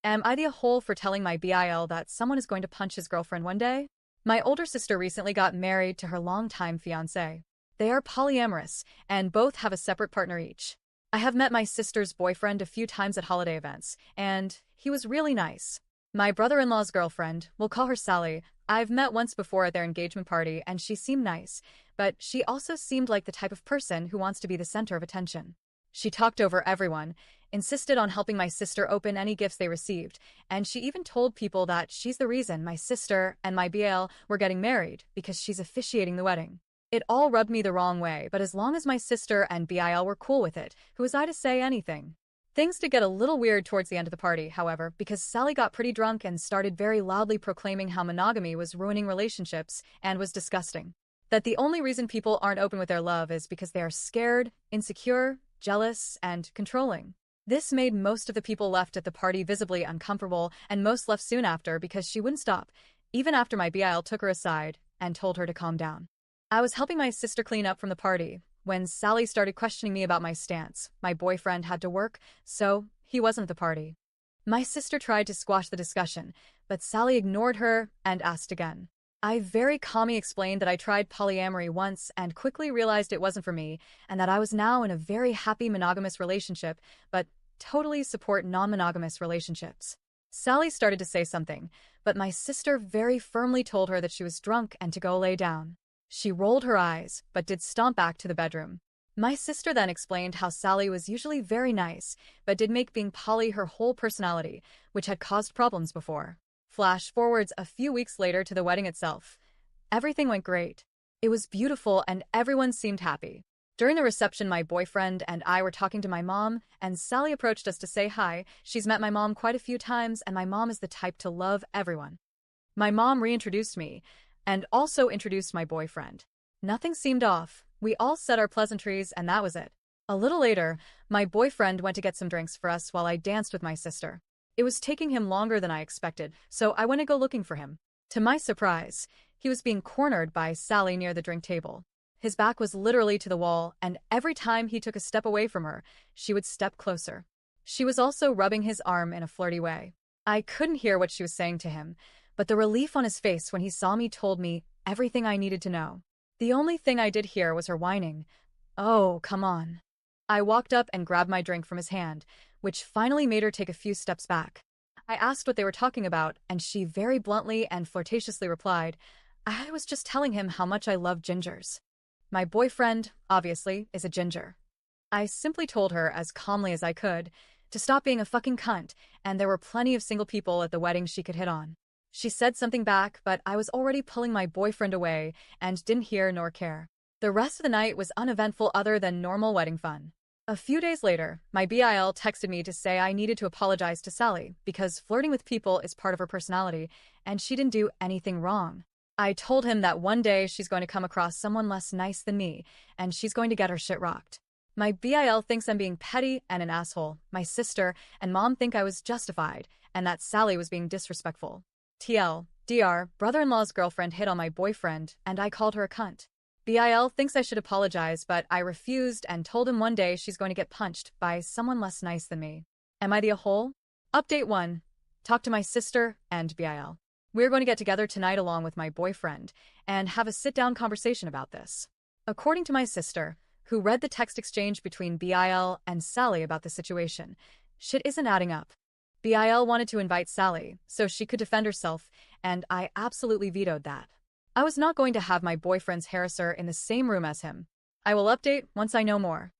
Am I the a-hole for telling my BIL that someone is going to punch his girlfriend one day? My older sister recently got married to her longtime fiancé. They are polyamorous and both have a separate partner each. I have met my sister's boyfriend a few times at holiday events, and he was really nice. My brother-in-law's girlfriend, we'll call her Sally, I've met once before at their engagement party and she seemed nice, but she also seemed like the type of person who wants to be the center of attention. She talked over everyone, insisted on helping my sister open any gifts they received, and she even told people that she's the reason my sister and my BL were getting married because she's officiating the wedding. It all rubbed me the wrong way, but as long as my sister and BIL were cool with it, who was I to say anything? Things did get a little weird towards the end of the party, however, because Sally got pretty drunk and started very loudly proclaiming how monogamy was ruining relationships and was disgusting. That the only reason people aren't open with their love is because they are scared, insecure, jealous, and controlling. This made most of the people left at the party visibly uncomfortable, and most left soon after because she wouldn't stop, even after my BIL took her aside and told her to calm down. I was helping my sister clean up from the party when Sally started questioning me about my stance. My boyfriend had to work, so he wasn't at the party. My sister tried to squash the discussion, but Sally ignored her and asked again. I very calmly explained that I tried polyamory once and quickly realized it wasn't for me, and that I was now in a very happy monogamous relationship, but totally support non-monogamous relationships. Sally started to say something, but my sister very firmly told her that she was drunk and to go lay down. She rolled her eyes, but did stomp back to the bedroom. My sister then explained how Sally was usually very nice, but did make being poly her whole personality, which had caused problems before. Flash forwards a few weeks later to the wedding itself. Everything went great. It was beautiful and everyone seemed happy. During the reception, my boyfriend and I were talking to my mom, and Sally approached us to say hi. She's met my mom quite a few times, and my mom is the type to love everyone. My mom reintroduced me, and also introduced my boyfriend. Nothing seemed off. We all said our pleasantries, and that was it. A little later, my boyfriend went to get some drinks for us while I danced with my sister. It was taking him longer than I expected, so I went to go looking for him. To my surprise, he was being cornered by Sally near the drink table. His back was literally to the wall, and every time he took a step away from her, she would step closer. She was also rubbing his arm in a flirty way. I couldn't hear what she was saying to him, but the relief on his face when he saw me told me everything I needed to know. The only thing I did hear was her whining, "Oh, come on." I walked up and grabbed my drink from his hand, which finally made her take a few steps back. I asked what they were talking about, and she very bluntly and flirtatiously replied, "I was just telling him how much I love gingers." My boyfriend, obviously, is a ginger. I simply told her, as calmly as I could, to stop being a fucking cunt, and there were plenty of single people at the wedding she could hit on. She said something back, but I was already pulling my boyfriend away and didn't hear nor care. The rest of the night was uneventful other than normal wedding fun. A few days later, my BIL texted me to say I needed to apologize to Sally because flirting with people is part of her personality and she didn't do anything wrong. I told him that one day she's going to come across someone less nice than me and she's going to get her shit rocked. My BIL thinks I'm being petty and an asshole. My sister and mom think I was justified and that Sally was being disrespectful. TLDR, brother-in-law's girlfriend hit on my boyfriend and I called her a cunt. BIL thinks I should apologize, but I refused and told him one day she's going to get punched by someone less nice than me. Am I the a-hole? Update 1. Talk to my sister and BIL. We're going to get together tonight along with my boyfriend and have a sit-down conversation about this. According to my sister, who read the text exchange between BIL and Sally about the situation, shit isn't adding up. BIL wanted to invite Sally so she could defend herself, and I absolutely vetoed that. I was not going to have my boyfriend's harasser in the same room as him. I will update once I know more.